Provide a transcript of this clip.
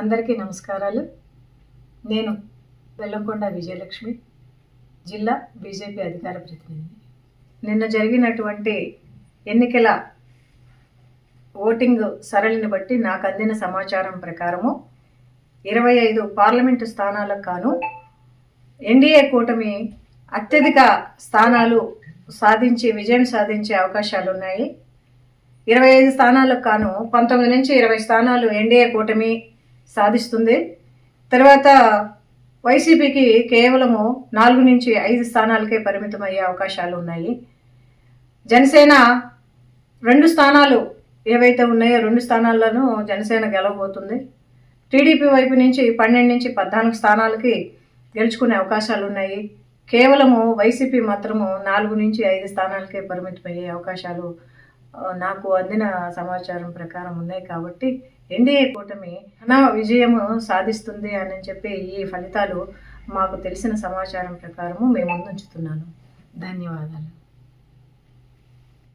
అందరికీ నమస్కారాలు. నేను బెల్లంకొండ విజయలక్ష్మి, జిల్లా బీజేపీ అధికార ప్రతినిధి. నిన్న జరిగినటువంటి ఎన్నికల ఓటింగ్ సరళిని బట్టి నాకు అందిన సమాచారం ప్రకారము 25 పార్లమెంటు స్థానాలకు గాను ఎన్డీఏ కూటమి అత్యధిక స్థానాలు సాధించి విజయం సాధించే అవకాశాలు ఉన్నాయి. 25 స్థానాలకు గాను 19 నుంచి 20 స్థానాలు ఎన్డీఏ కూటమి సాధిస్తుంది. తర్వాత వైసీపీకి కేవలము 4 నుంచి 5 స్థానాలకే పరిమితం అయ్యే అవకాశాలు ఉన్నాయి. జనసేన 2 స్థానాలు ఏవైతే ఉన్నాయో 2 స్థానాలను జనసేన గెలవబోతుంది. టీడీపీ వైపు నుంచి 12 నుంచి 14 స్థానాలకి గెలుచుకునే అవకాశాలు ఉన్నాయి. కేవలము వైసీపీ మాత్రము 4 నుంచి 5 స్థానాలకే పరిమితం అయ్యే అవకాశాలు నాకు అందిన సమాచారం ప్రకారం ఉన్నాయి. కాబట్టి ఎన్డీఏ కూటమి ఘన విజయం సాధిస్తుంది అని చెప్పి ఈ ఫలితాలు మాకు తెలిసిన సమాచారం ప్రకారము మేము ముందుంచుతున్నాను. ధన్యవాదాలు.